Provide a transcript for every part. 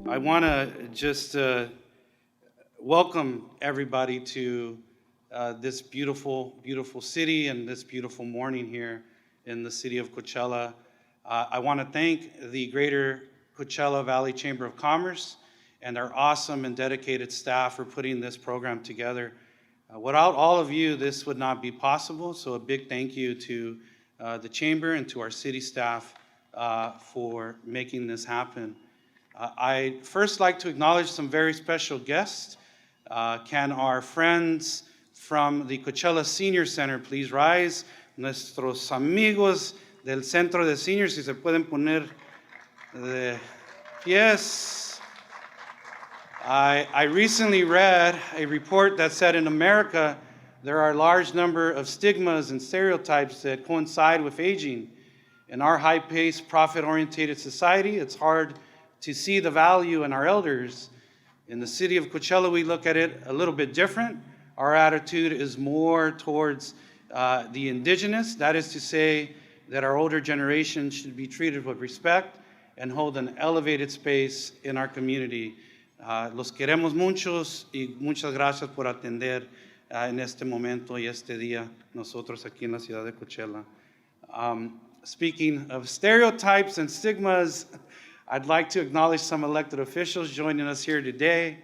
I want to just welcome everybody to this beautiful, beautiful city and this beautiful morning here in the city of Coachella. I want to thank the Greater Coachella Valley Chamber of Commerce and our awesome and dedicated staff for putting this program together. Without all of you, this would not be possible, so a big thank you to the Chamber and to our city staff for making this happen. I'd first like to acknowledge some very special guests. Can our friends from the Coachella Senior Center please rise? Nuestros amigos del Centro de Seniors, si se pueden poner de pies. I recently read a report that said in America there are a large number of stigmas and stereotypes that coincide with aging. In our high-paced, profit-oriented society, it's hard to see the value in our elders. In the city of Coachella, we look at it a little bit different. Our attitude is more towards the indigenous. That is to say that our older generation should be treated with respect and hold an elevated space in our community. Los queremos muchos y muchas gracias por atender en este momento y este día nosotros aquí en la ciudad de Coachella. Speaking of stereotypes and stigmas, I'd like to acknowledge some elected officials joining us here today.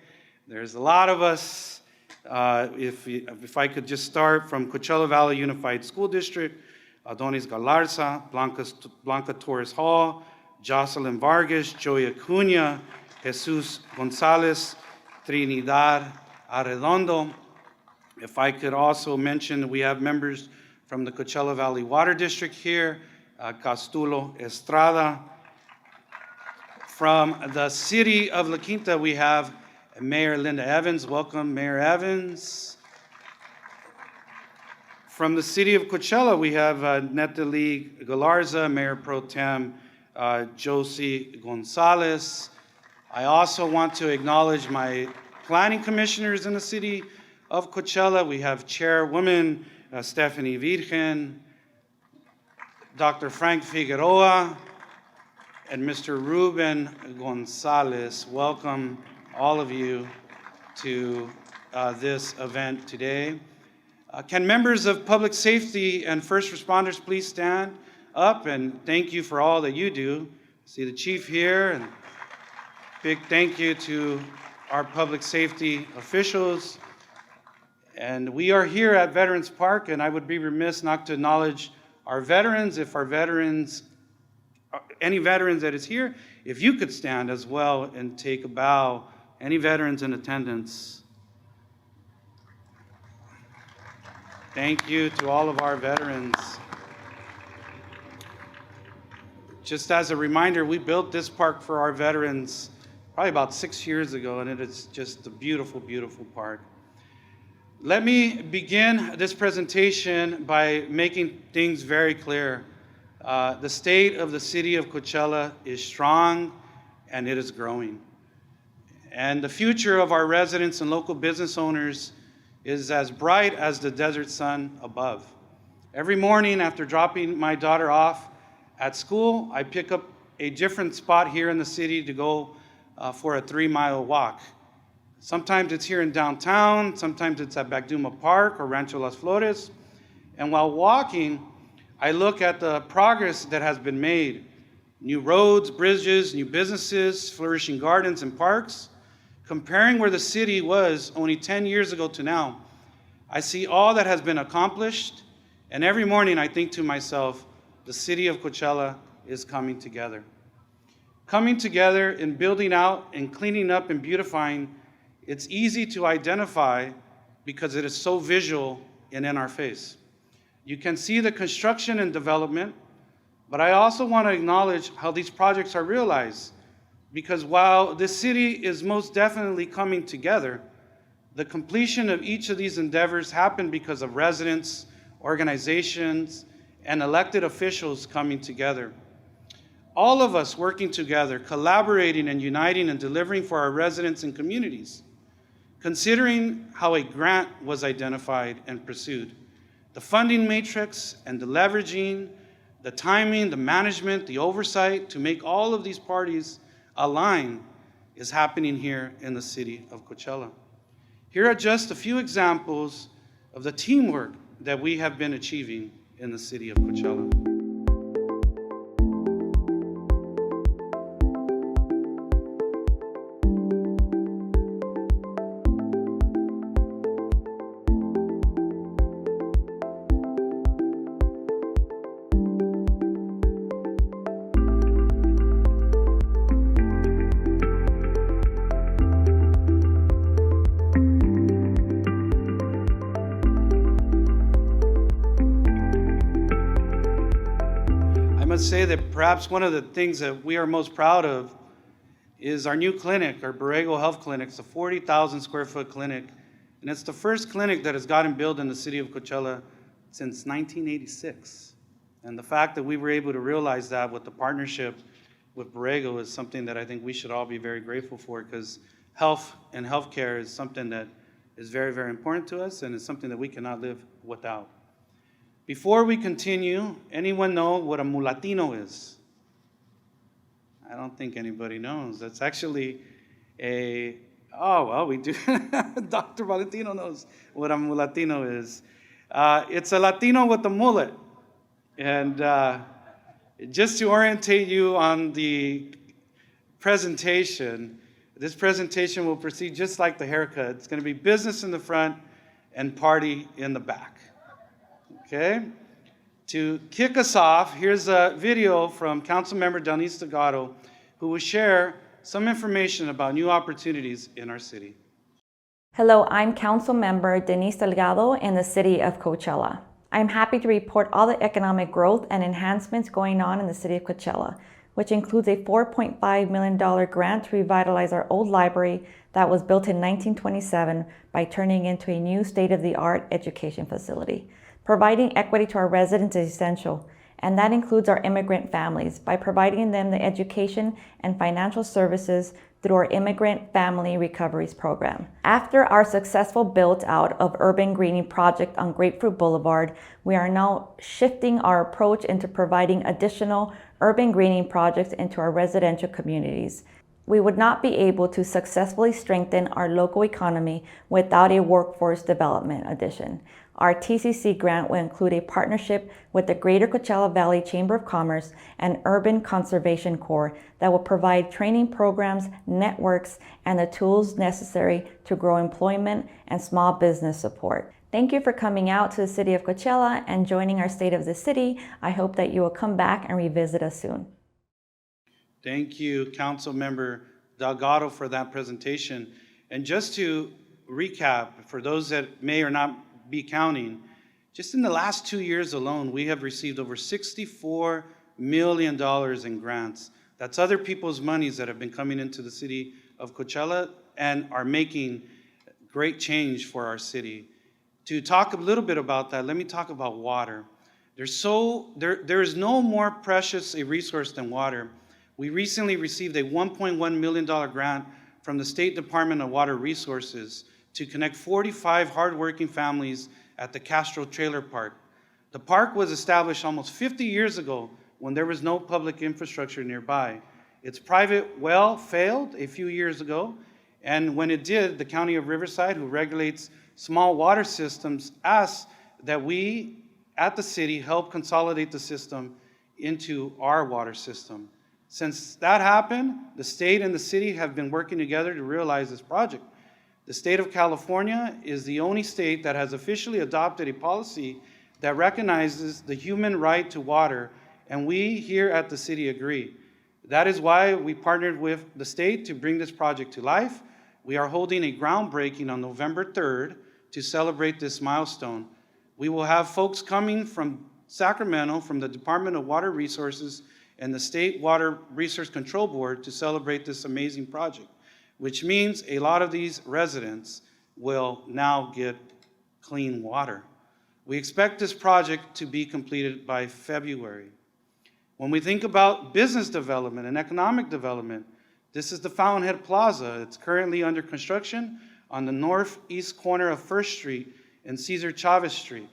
There's a lot of us. If I could just start from Coachella Valley Unified School District, Adonis Galarza, Blanca Torres Hall, Jocelyn Vargas, Joey Acuna, Jesus Gonzalez, Trinidad Arredondo. If I could also mention, we have members from the Coachella Valley Water District here, Castulo Estrada. From the city of La Quinta, we have Mayor Linda Evans. Welcome, Mayor Evans. From the city of Coachella, we have Natalie Galarza, Mayor Pro Tem Josie Gonzalez. I also want to acknowledge my planning commissioners in the city of Coachella. We have Chairwoman Stephanie Virgen, Dr. Frank Figueroa, and Mr. Ruben Gonzalez. Welcome, all of you, to this event today. Can members of public safety and first responders please stand up, and thank you for all that you do. See the chief here, and big thank you to our public safety officials. And we are here at Veterans Park, and I would be remiss not to acknowledge our veterans. If our veterans, any veterans that is here, if you could stand as well and take a bow. Any veterans in attendance? Thank you to all of our veterans. Just as a reminder, we built this park for our veterans probably about 6 years ago, and it is just a beautiful, beautiful park. Let me begin this presentation by making things very clear. The state of the city of Coachella is strong and it is growing. And the future of our residents and local business owners is as bright as the desert sun above. Every morning after dropping my daughter off at school, I pick up a different spot here in the city to go for a 3-mile walk. Sometimes it's here in downtown, sometimes it's at Bacduma Park or Rancho Las Flores. And while walking, I look at the progress that has been made. New roads, bridges, new businesses, flourishing gardens and parks. Comparing where the city was only 10 years ago to now, I see all that has been accomplished, and every morning I think to myself, the city of Coachella is coming together. Coming together and building out and cleaning up and beautifying, it's easy to identify because it is so visual and in our face. You can see the construction and development, but I also want to acknowledge how these projects are realized, because while this city is most definitely coming together, the completion of each of these endeavors happened because of residents, organizations, and elected officials coming together. All of us working together, collaborating and uniting and delivering for our residents and communities. Considering how a grant was identified and pursued, the funding matrix and the leveraging, the timing, the management, the oversight to make all of these parties align is happening here in the city of Coachella. Here are just a few examples of the teamwork that we have been achieving in the city of Coachella. I must say that perhaps one of the things that we are most proud of is our new clinic, our Borrego Health Clinic. It's a 40,000 square foot clinic, and it's the first clinic that has gotten built in the city of Coachella since 1986. And the fact that we were able to realize that with the partnership with Borrego is something that I think we should all be very grateful for, because health and healthcare is something that is very, very important to us, and it's something that we cannot live without. Before we continue, anyone know what a mulatino is? I don't think anybody knows. That's actually we do. Dr. Valentino knows what a mulatino is. It's a Latino with a mullet. And just to orientate you on the presentation, this presentation will proceed just like the haircut. It's going to be business in the front and party in the back. Okay? To kick us off, here's a video from Councilmember Denise Delgado, who will share some information about new opportunities in our city. Hello, I'm Councilmember Denise Delgado in the city of Coachella. I'm happy to report all the economic growth and enhancements going on in the city of Coachella, which includes a $4.5 million grant to revitalize our old library that was built in 1927 by turning into a new state-of-the-art education facility. Providing equity to our residents is essential, and that includes our immigrant families by providing them the education and financial services through our Immigrant Family Recoveries Program. After our successful build-out of urban greening project on Grapefruit Boulevard, we are now shifting our approach into providing additional urban greening projects into our residential communities. We would not be able to successfully strengthen our local economy without a workforce development addition. Our TCC grant will include a partnership with the Greater Coachella Valley Chamber of Commerce and Urban Conservation Corps that will provide training programs, networks, and the tools necessary to grow employment and small business support. Thank you for coming out to the city of Coachella and joining our State of the City. I hope that you will come back and revisit us soon. Thank you, Councilmember Delgado, for that presentation. And just to recap, for those that may or not be counting, just in the last 2 years alone, we have received over $64 million in grants. That's other people's monies that have been coming into the city of Coachella and are making great change for our city. To talk a little bit about that, let me talk about water. There is no more precious a resource than water. We recently received a $1.1 million grant from the State Department of Water Resources to connect 45 hardworking families at the Castro Trailer Park. The park was established almost 50 years ago when there was no public infrastructure nearby. Its private well failed a few years ago, and when it did, the County of Riverside, who regulates small water systems, asked that we at the city help consolidate the system into our water system. Since that happened, the state and the city have been working together to realize this project. The state of California is the only state that has officially adopted a policy that recognizes the human right to water, and we here at the city agree. That is why we partnered with the state to bring this project to life. We are holding a groundbreaking on November 3rd to celebrate this milestone. We will have folks coming from Sacramento, from the Department of Water Resources and the State Water Resource Control Board to celebrate this amazing project, which means a lot of these residents will now get clean water. We expect this project to be completed by February. When we think about business development and economic development, this is the Fountainhead Plaza. It's currently under construction on the northeast corner of First Street and Cesar Chavez Street.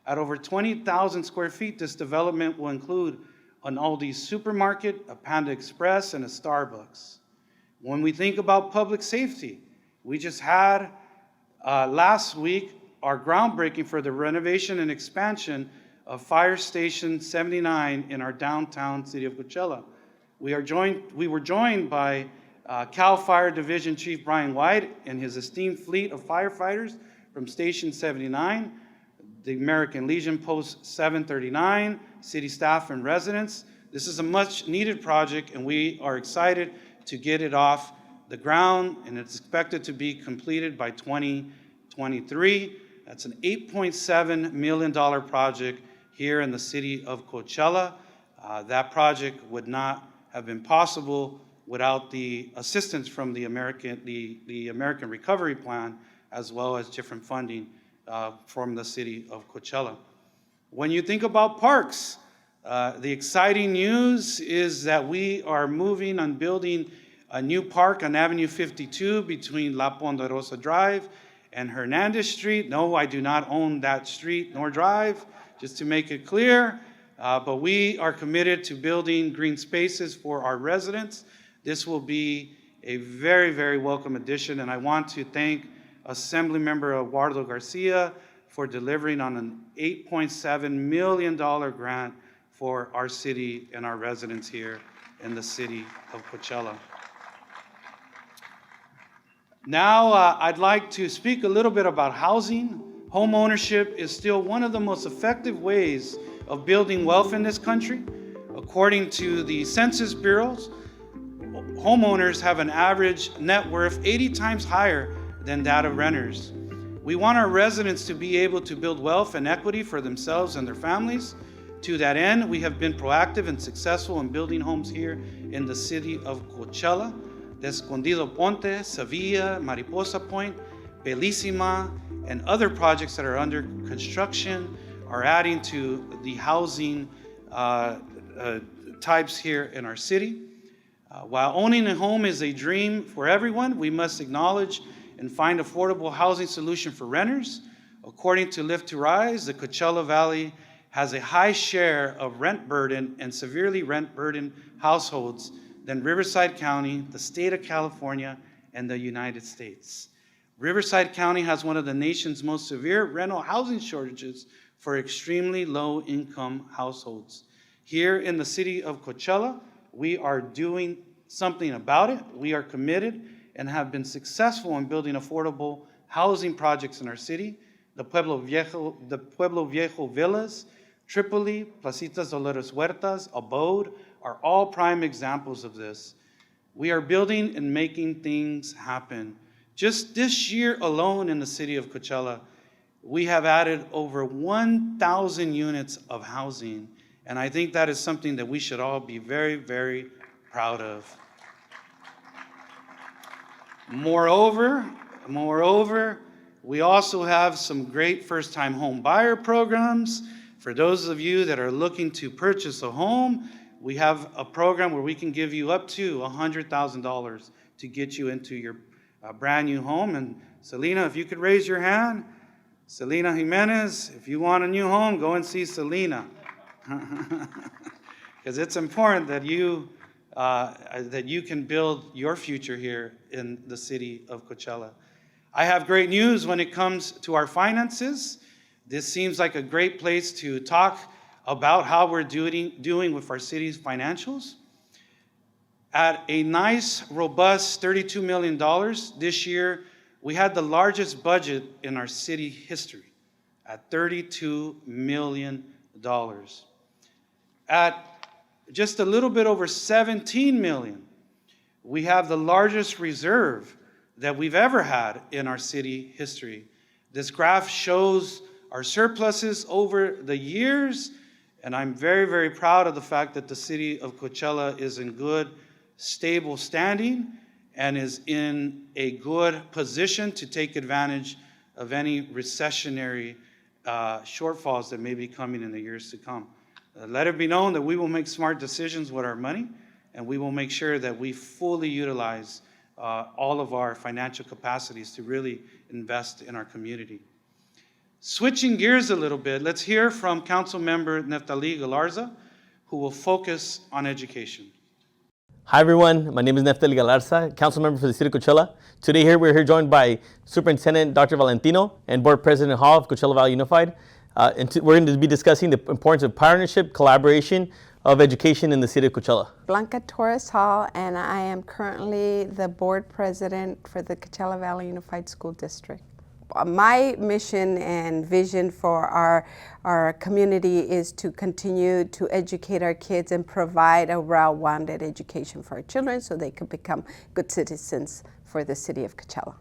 At over 20,000 square feet, this development will include an Aldi's supermarket, a Panda Express, and a Starbucks. When we think about public safety, we just had last week our groundbreaking for the renovation and expansion of Fire Station 79 in our downtown city of Coachella. We were joined by CAL FIRE Division Chief Brian White and his esteemed fleet of firefighters from Station 79, the American Legion Post 739, city staff and residents. This is a much needed project, and we are excited to get it off the ground, and it's expected to be completed by 2023. That's an $8.7 million project here in the city of Coachella. That project would not have been possible without the assistance from the American Recovery Plan, as well as different funding from the city of Coachella. When you think about parks, the exciting news is that we are moving on building a new park on Avenue 52 between La Ponderosa Drive and Hernandez Street. No, I do not own that street nor drive, just to make it clear. But we are committed to building green spaces for our residents. This will be a very, very welcome addition, and I want to thank Assemblymember Eduardo Garcia for delivering on an $8.7 million grant for our city and our residents here in the city of Coachella. Now, I'd like to speak a little bit about housing. Home ownership is still one of the most effective ways of building wealth in this country. According to the Census Bureaus, homeowners have an average net worth 80 times higher than that of renters. We want our residents to be able to build wealth and equity for themselves and their families. To that end, we have been proactive and successful in building homes here in the city of Coachella. De Escondido Ponte, Sevilla, Mariposa Point, Bellissima, and other projects that are under construction are adding to the housing types here in our city. While owning a home is a dream for everyone, we must acknowledge and find affordable housing solution for renters. According to Live to Rise, the Coachella Valley has a high share of rent burden and severely rent burdened households than Riverside County, the state of California, and the United States. Riverside County has one of the nation's most severe rental housing shortages for extremely low-income households. Here in the city of Coachella, we are doing something about it. We are committed and have been successful in building affordable housing projects in our city. The Pueblo Viejo Villas, Tripoli, Placitas Dolores Huertas, Abode are all prime examples of this. We are building and making things happen. Just this year alone in the city of Coachella, we have added over 1,000 units of housing, and I think that is something that we should all be very, very proud of. Moreover, we also have some great first-time home buyer programs. For those of you that are looking to purchase a home, we have a program where we can give you up to $100,000 to get you into your brand new home. And Selena, if you could raise your hand. Selena Jimenez, if you want a new home, go and see Selena. Because it's important that you can build your future here in the city of Coachella. I have great news when it comes to our finances. This seems like a great place to talk about how we're doing with our city's financials. At a nice, robust $32 million this year, we had the largest budget in our city history at $32 million. At just a little bit over $17 million, we have the largest reserve that we've ever had in our city history. This graph shows our surpluses over the years, and I'm very, very proud of the fact that the city of Coachella is in good, stable standing and is in a good position to take advantage of any recessionary shortfalls that may be coming in the years to come. Let it be known that we will make smart decisions with our money, and we will make sure that we fully utilize all of our financial capacities to really invest in our community. Switching gears a little bit, let's hear from Councilmember Neftali Galarza, who will focus on education. Hi everyone, my name is Neftali Galarza, council member for the city of Coachella. Today we're here joined by Superintendent Dr. Valentino and Board President Hall of Coachella Valley Unified. We're going to be discussing the importance of partnership, collaboration of education in the city of Coachella. Blanca Torres Hall, and I am currently the board president for the Coachella Valley Unified School District. My mission and vision for our community is to continue to educate our kids and provide a well-rounded education for our children so they can become good citizens for the city of Coachella.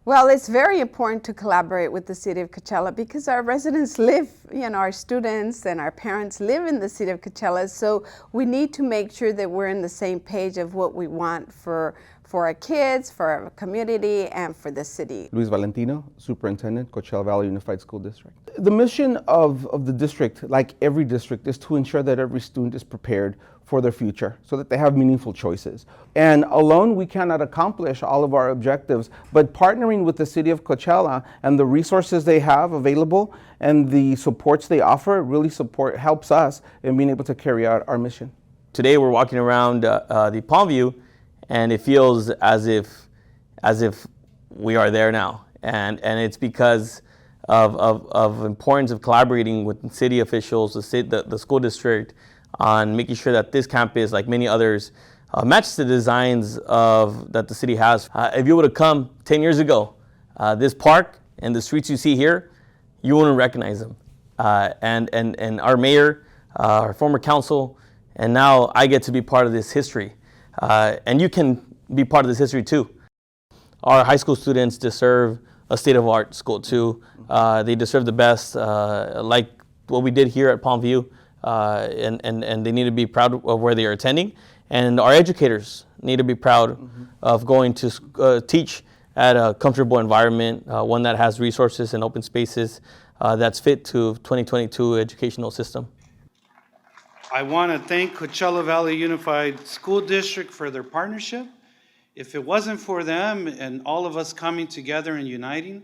Well, it's very important to collaborate with the city of Coachella because our residents live, our students and our parents live in the city of Coachella, so we need to make sure that we're in the same page of what we want for our kids, for our community, and for the city. Luis Valentino, Superintendent, Coachella Valley Unified School District. The mission of the district, like every district, is to ensure that every student is prepared for their future so that they have meaningful choices. And alone, we cannot accomplish all of our objectives, but partnering with the city of Coachella and the resources they have available and the supports they offer really helps us in being able to carry out our mission. Today we're walking around the Palm View, and it feels as if we are there now, and it's because of importance of collaborating with city officials, the school district, on making sure that this campus, like many others, matches the designs that the city has. If you would have come 10 years ago, this park and the streets you see here, you wouldn't recognize them. And our mayor, our former council, and now I get to be part of this history. And you can be part of this history too. Our high school students deserve a state-of-the-art school too. They deserve the best, like what we did here at Palm View, and they need to be proud of where they are attending. And our educators need to be proud of going to teach at a comfortable environment, one that has resources and open spaces that's fit to 2022 educational system. I want to thank Coachella Valley Unified School District for their partnership. If it wasn't for them and all of us coming together and uniting,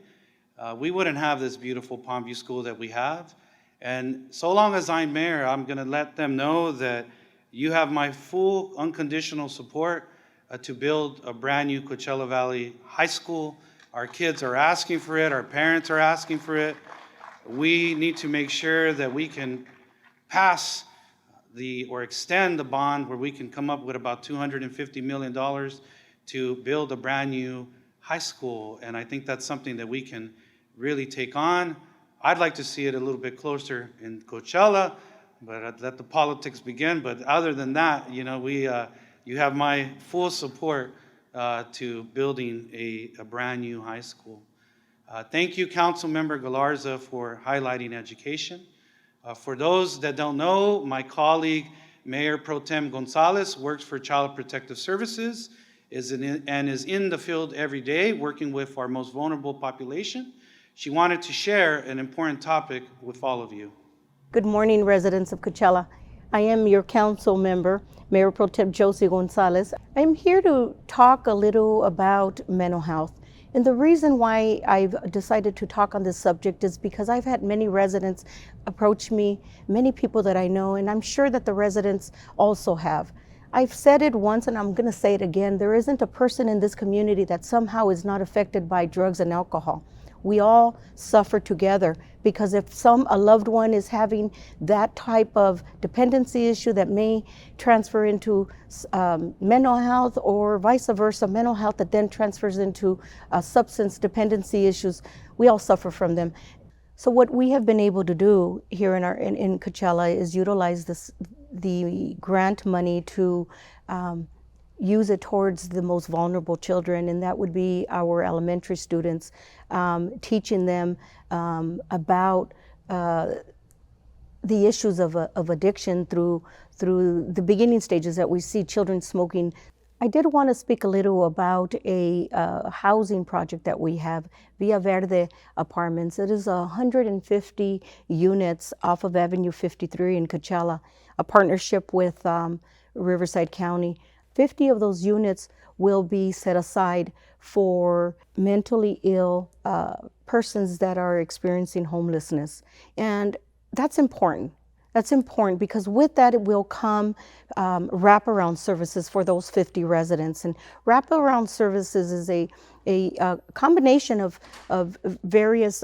we wouldn't have this beautiful Palm View School that we have. And so long as I'm mayor, I'm going to let them know that you have my full unconditional support to build a brand new Coachella Valley High School. Our kids are asking for it. Our parents are asking for it. We need to make sure that we can pass or extend the bond where we can come up with about $250 million to build a brand new high school. And I think that's something that we can really take on. I'd like to see it a little bit closer in Coachella, but I'd let the politics begin. But other than that, you have my full support to building a brand new high school. Thank you, Councilmember Galarza, for highlighting education. For those that don't know, my colleague, Mayor Pro Tem Gonzalez, works for Child Protective Services and is in the field every day working with our most vulnerable population. She wanted to share an important topic with all of you. Good morning, residents of Coachella. I am your council member, Mayor Pro Tem Josie Gonzalez. I'm here to talk a little about mental health. And the reason why I've decided to talk on this subject is because I've had many residents approach me, many people that I know, and I'm sure that the residents also have. I've said it once and I'm going to say it again. There isn't a person in this community that somehow is not affected by drugs and alcohol. We all suffer together because if a loved one is having that type of dependency issue that may transfer into mental health, or vice versa, mental health that then transfers into substance dependency issues, we all suffer from them. So what we have been able to do here in Coachella is utilize the grant money to use it towards the most vulnerable children, and that would be our elementary students, teaching them about the issues of addiction through the beginning stages that we see children smoking. I did want to speak a little about a housing project that we have, Villa Verde Apartments. It is 150 units off of Avenue 53 in Coachella, a partnership with Riverside County. 50 of those units will be set aside for mentally ill persons that are experiencing homelessness. And that's important. That's important because with that it will come wraparound services for those 50 residents. And wraparound services is a combination of various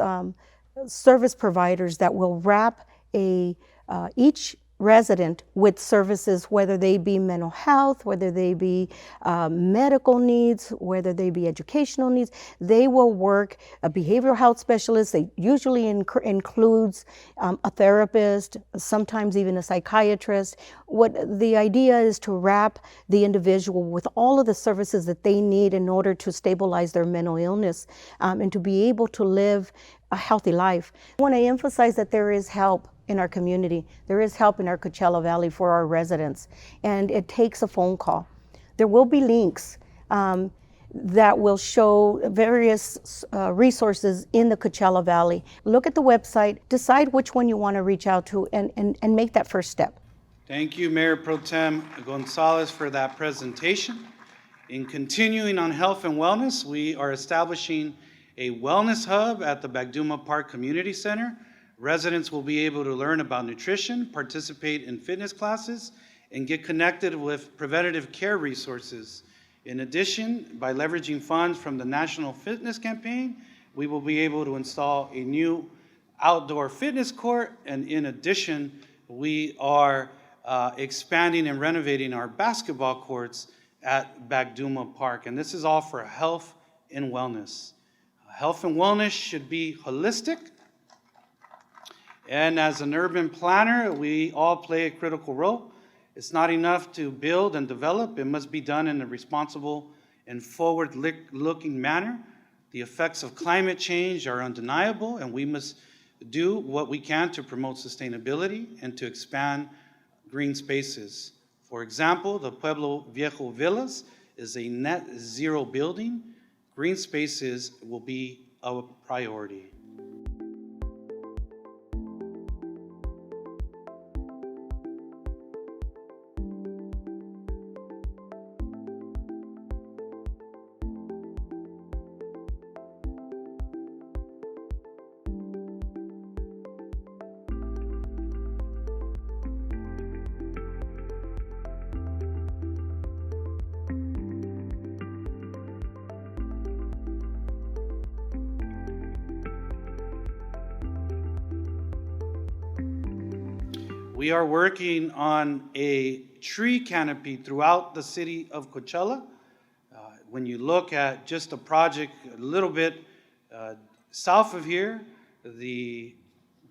service providers that will wrap each resident with services, whether they be mental health, whether they be medical needs, whether they be educational needs. They will work, a behavioral health specialist, they usually includes a therapist, sometimes even a psychiatrist. What the idea is to wrap the individual with all of the services that they need in order to stabilize their mental illness and to be able to live a healthy life. I want to emphasize that there is help in our community. There is help in our Coachella Valley for our residents, and it takes a phone call. There will be links that will show various resources in the Coachella Valley. Look at the website, decide which one you want to reach out to, and make that first step. Thank you, Mayor Pro Tem Gonzalez, for that presentation. In continuing on health and wellness, we are establishing a wellness hub at the Bagduma Park Community Center. Residents will be able to learn about nutrition, participate in fitness classes, and get connected with preventative care resources. In addition, by leveraging funds from the National Fitness Campaign, we will be able to install a new outdoor fitness court, and in addition, we are expanding and renovating our basketball courts at Bagduma Park, and this is all for health and wellness. Health and wellness should be holistic, and as an urban planner, we all play a critical role. It's not enough to build and develop. It must be done in a responsible and forward-looking manner. The effects of climate change are undeniable, and we must do what we can to promote sustainability and to expand green spaces. For example, the Pueblo Viejo Villas is a net zero building. Green spaces will be a priority. We are working on a tree canopy throughout the city of Coachella. When you look at just a project a little bit south of here, the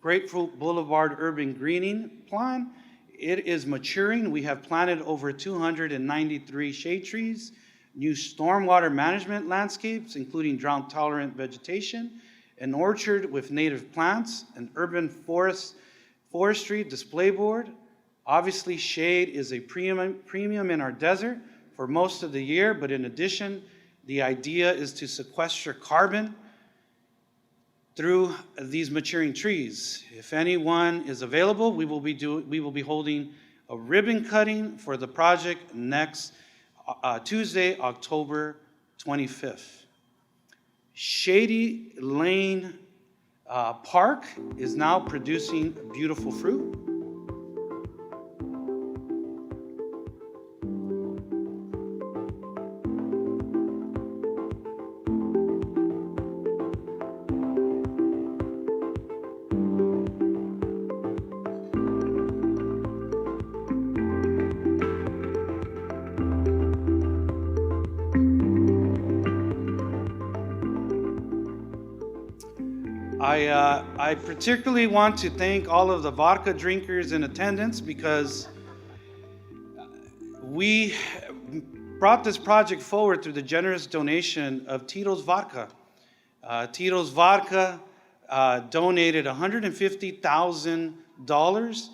Grapefruit Boulevard Urban Greening Plan, it is maturing. We have planted over 293 shade trees, new stormwater management landscapes, including drought-tolerant vegetation, an orchard with native plants, an urban forestry display board. Obviously, shade is a premium in our desert for most of the year, but in addition, the idea is to sequester carbon through these maturing trees. If anyone is available, we will be holding a ribbon cutting for the project next Tuesday, October 25th. Shady Lane Park is now producing beautiful fruit. I particularly want to thank all of the vodka drinkers in attendance because we brought this project forward through the generous donation of Tito's Vodka. Tito's Vodka donated $150,000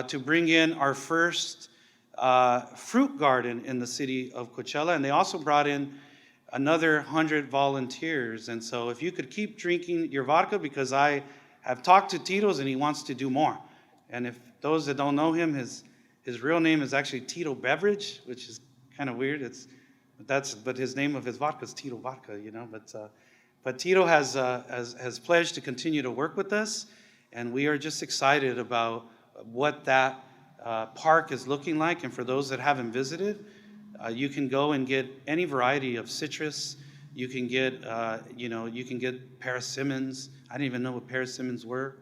to bring in our first fruit garden in the city of Coachella, and they also brought in another 100 volunteers. And so if you could keep drinking your vodka, because I have talked to Tito's and he wants to do more. And if those that don't know him, his real name is actually Tito Beverage, which is kind of weird. But his name of his vodka is Tito Vodka, you know. But Tito has pledged to continue to work with us, and we are just excited about what that park is looking like. And for those that haven't visited, you can go and get any variety of citrus. You can get, you can get persimmons. I didn't even know what persimmons were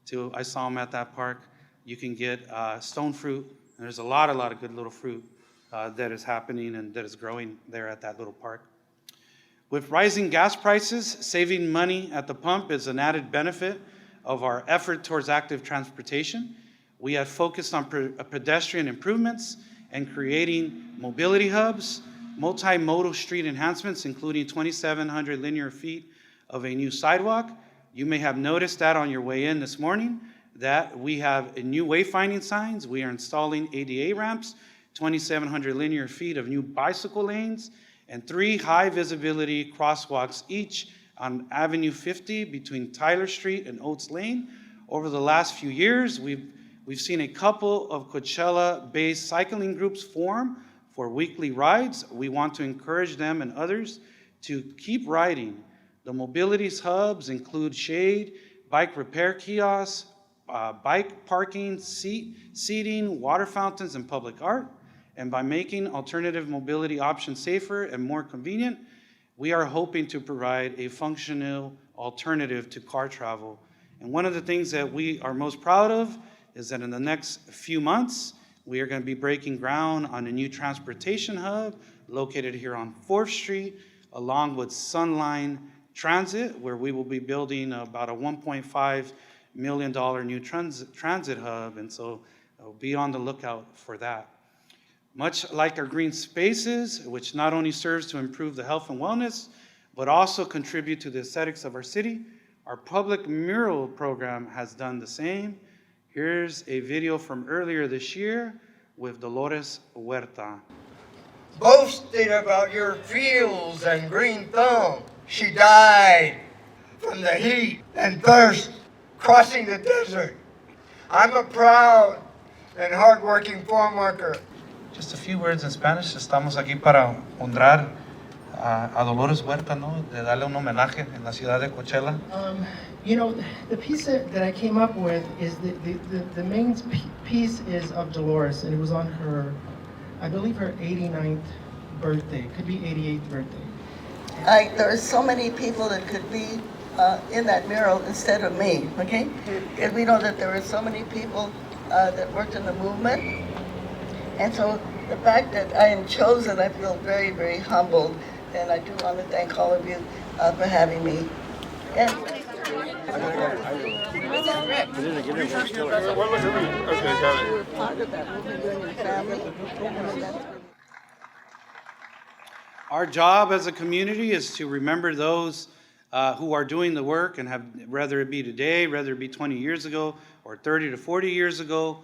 till I saw them at that park. You can get stone fruit. And there's a lot of good little fruit that is happening and that is growing there at that little park. With rising gas prices, saving money at the pump is an added benefit of our effort towards active transportation. We have focused on pedestrian improvements and creating mobility hubs, multimodal street enhancements, including 2,700 linear feet of a new sidewalk. You may have noticed that on your way in this morning, that we have new wayfinding signs. We are installing ADA ramps, 2,700 linear feet of new bicycle lanes, and 3 high visibility crosswalks each on Avenue 50 between Tyler Street and Oates Lane. Over the last few years, we've seen a couple of Coachella-based cycling groups form for weekly rides. We want to encourage them and others to keep riding. The mobilities hubs include shade, bike repair kiosks, bike parking, seating, water fountains, and public art. And by making alternative mobility options safer and more convenient, we are hoping to provide a functional alternative to car travel. And one of the things that we are most proud of is that in the next few months, we are going to be breaking ground on a new transportation hub located here on 4th Street, along with Sunline Transit, where we will be building about a $1.5 million new transit hub. And so be on the lookout for that. Much like our green spaces, which not only serves to improve the health and wellness, but also contribute to the aesthetics of our city, our public mural program has done the same. Here's a video from earlier this year with Dolores Huerta. Boasted about your fields and green thumb, she died from the heat and thirst crossing the desert. I'm a proud and hardworking farm worker. Just a few words in Spanish. Estamos aquí para honrar a Dolores Huerta, ¿no? De darle un homenaje en la ciudad de Coachella. You know, the piece that I came up with is the main piece is of Dolores, and it was on her, I believe, her 89th birthday. Could be 88th birthday. There are so many people that could be in that mural instead of me, okay? And we know that there are so many people that worked in the movement. And so the fact that I am chosen, I feel very, very humbled. And I do want to thank all of you for having me. And Our job as a community is to remember those who are doing the work and have, whether it be today, whether it be 20 years ago, or 30 to 40 years ago,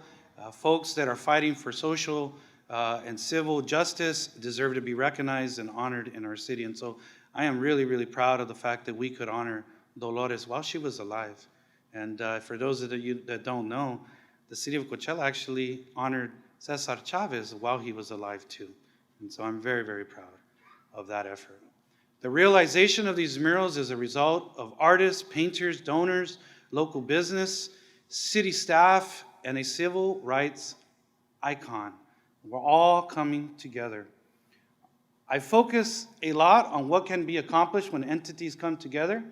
folks that are fighting for social and civil justice deserve to be recognized and honored in our city. And so I am really, really proud of the fact that we could honor Dolores while she was alive. And for those of you that don't know, the city of Coachella actually honored Cesar Chavez while he was alive too. And so I'm very, very proud of that effort. The realization of these murals is a result of artists, painters, donors, local business, city staff, and a civil rights icon. We're all coming together. I focus a lot on what can be accomplished when entities come together.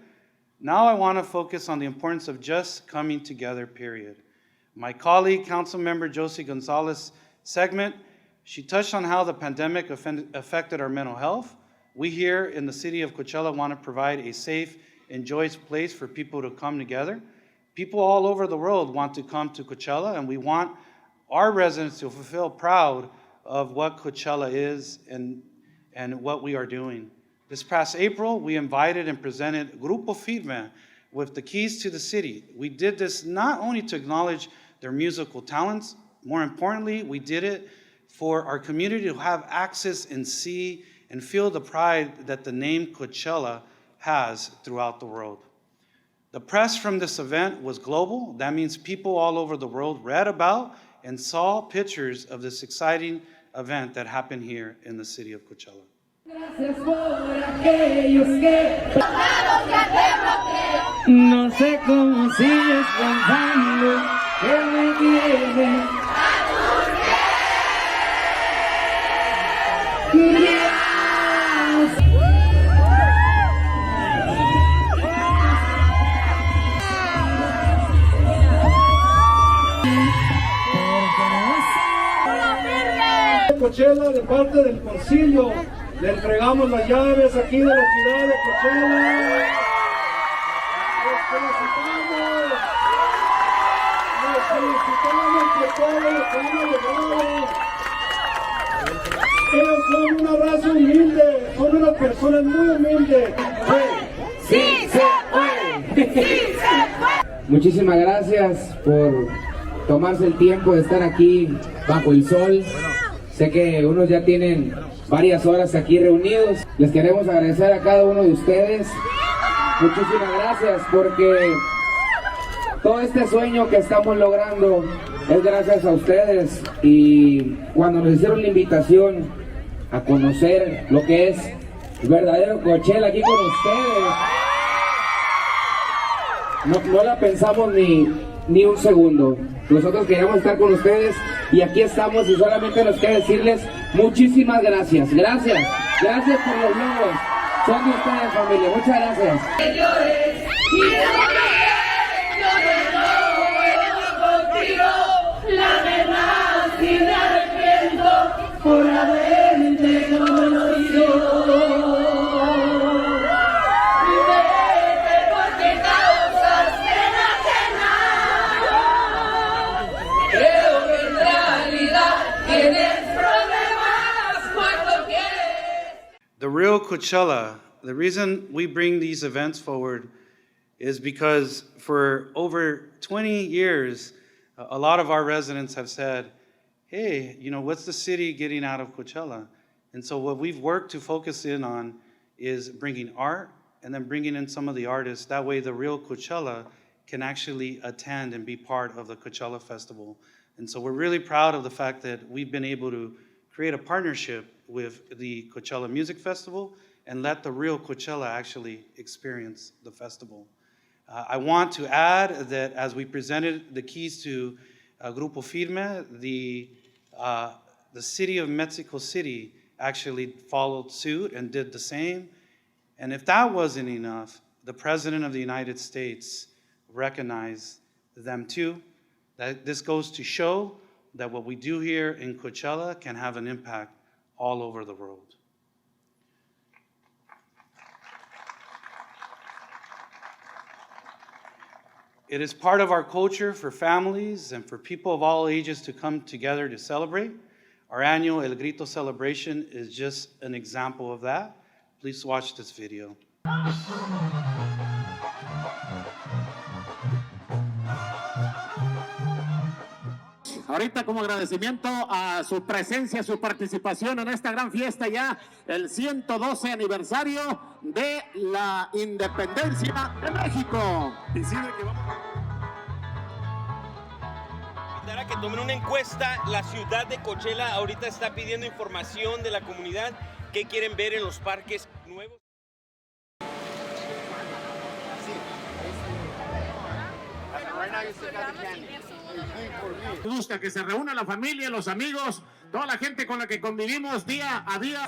Now I want to focus on the importance of just coming together, period. My colleague, Councilmember Josie Gonzalez segment, she touched on how the pandemic affected our mental health. We here in the city of Coachella want to provide a safe and joyous place for people to come together. People all over the world want to come to Coachella, and we want our residents to feel proud of what Coachella is and what we are doing. This past April, we invited and presented Grupo Firme with the keys to the city. We did this not only to acknowledge their musical talents, more importantly, we did it for our community to have access and see and feel the pride that the name Coachella has throughout the world. The press from this event was global. That means people all over the world read about and saw pictures of this exciting event that happened here in the city of Coachella. No sé cómo sigues pensando que me viene. Coachella, de parte del concilio, le entregamos las llaves aquí de la ciudad de Coachella. Los felicitamos por todo lo que han logrado. Ellos son una raza humilde, son unas personas muy humildes. ¡Sí se puede! ¡Sí se puede! Muchísimas gracias por tomarse el tiempo de estar aquí bajo el sol. Sé que unos ya tienen varias horas aquí reunidos. Les queremos agradecer a cada uno de ustedes. Muchísimas gracias porque todo este sueño que estamos logrando es gracias a ustedes. Y cuando nos hicieron la invitación a conocer lo que es el verdadero Coachella aquí con ustedes, no la pensamos ni un segundo. Nosotros queríamos estar con ustedes y aquí estamos y solamente nos queda decirles muchísimas gracias. Gracias por los logros. Son de ustedes, familia. Muchas gracias. La verdad, si me arrepiento por haberte conocido. Vete porque causas pena ajena. Creo que en realidad tienes problemas cuando quieres. The real Coachella, the reason we bring these events forward is because for over 20 years, a lot of our residents have said, hey, what's the city getting out of Coachella? And so what we've worked to focus in on is bringing art and then bringing in some of the artists. That way the real Coachella can actually attend and be part of the Coachella Festival. And so we're really proud of the fact that we've been able to create a partnership with the Coachella Music Festival and let the real Coachella actually experience the festival. I want to add that as we presented the keys to Grupo Firme, the city of Mexico City actually followed suit and did the same. And if that wasn't enough, the President of the United States recognized them too. That this goes to show that what we do here in Coachella can have an impact all over the world. It is part of our culture for families and for people of all ages to come together to celebrate. Our annual El Grito celebration is just an example of that. Please watch this video. Ahorita como agradecimiento a su presencia, su participación en esta gran fiesta ya, el 112 aniversario de la independencia de México. Decide que vamos a que tomen una encuesta. La ciudad de Coachella ahorita está pidiendo información de la comunidad que quieren ver en los parques nuevos. Me gusta que se reúna la familia, los amigos, toda la gente con la que convivimos día a día.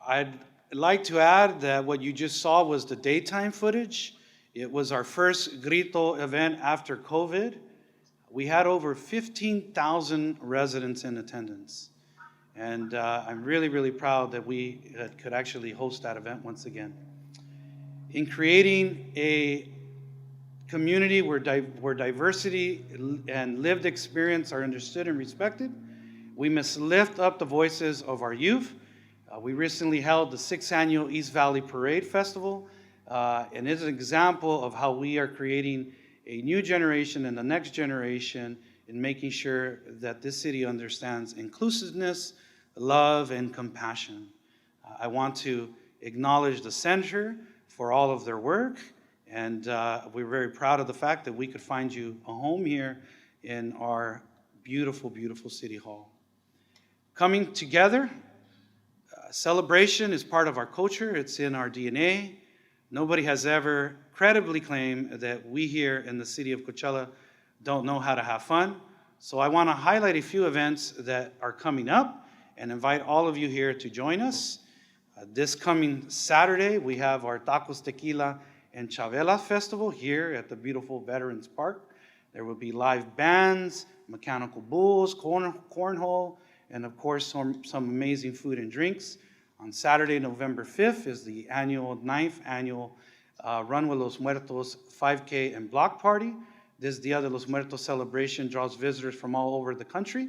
I'd like to add that what you just saw was the daytime footage. It was our first Grito event after COVID. We had over 15,000 residents in attendance. And I'm really, really proud that we could actually host that event once again. In creating a community where diversity and lived experience are understood and respected, we must lift up the voices of our youth. We recently held the 6th Annual East Valley Parade Festival, and it's an example of how we are creating a new generation and the next generation in making sure that this city understands inclusiveness, love, and compassion. I want to acknowledge the center for all of their work, and we're very proud of the fact that we could find you a home here in our beautiful, beautiful City Hall. Coming together, Celebration is part of our culture. It's in our DNA. Nobody has ever credibly claimed that we here in the city of Coachella don't know how to have fun. So I want to highlight a few events that are coming up and invite all of you here to join us. This coming Saturday, we have our Tacos, Tequila, and Chavela Festival here at the beautiful Veterans Park. There will be live bands, mechanical bulls, cornhole, and of course some amazing food and drinks. On Saturday, November 5th is the 9th annual Run with Los Muertos 5K and block party. This Dia de los Muertos celebration draws visitors from all over the country.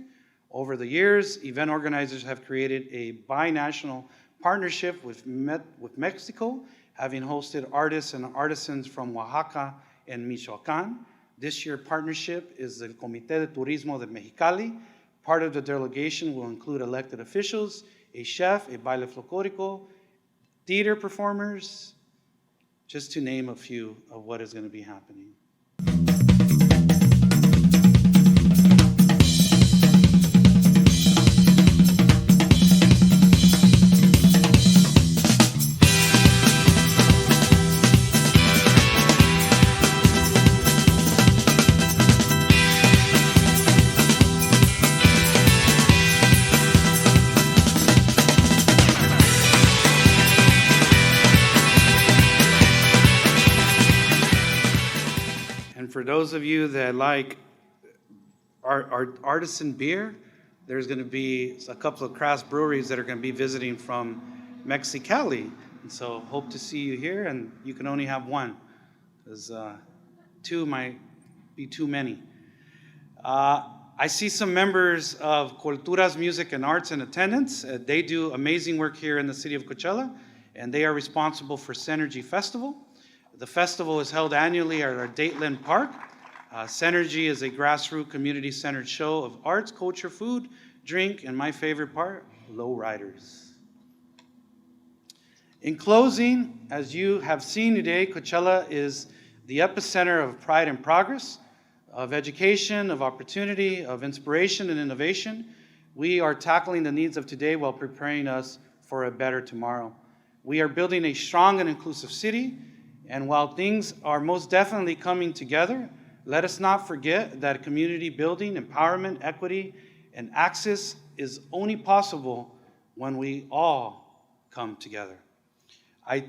Over the years, event organizers have created a binational partnership with Mexico, having hosted artists and artisans from Oaxaca and Michoacán. This year's partnership is the Comité de Turismo de Mexicali. Part of the delegation will include elected officials, a chef, a baile folclórico, theater performers, just to name a few of what is going to be happening. For those of you that like our artisan beer, there's going to be a couple of craft breweries that are going to be visiting from Mexicali. And so hope to see you here, and you can only have one, because two might be too many. I see some members of Culturas, Music, and Arts in attendance. They do amazing work here in the city of Coachella, and they are responsible for Synergy Festival. The festival is held annually at our Dateland Park. Synergy is a grassroots community-centered show of arts, culture, food, drink, and my favorite part, lowriders. In closing, as you have seen today, Coachella is the epicenter of pride and progress, of education, of opportunity, of inspiration and innovation. We are tackling the needs of today while preparing us for a better tomorrow. We are building a strong and inclusive city. And while things are most definitely coming together, let us not forget that community building, empowerment, equity, and access is only possible when we all come together. I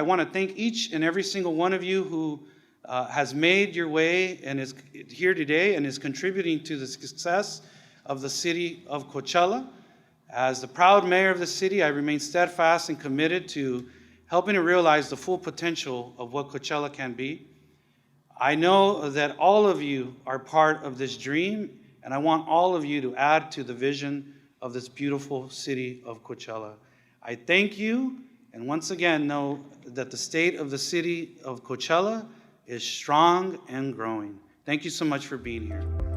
want to thank each and every single one of you who has made your way and is here today and is contributing to the success of the city of Coachella. As the proud mayor of the city, I remain steadfast and committed to helping to realize the full potential of what Coachella can be. I know that all of you are part of this dream, and I want all of you to add to the vision of this beautiful city of Coachella. I thank you, and once again know that the state of the city of Coachella is strong and growing. Thank you so much for being here.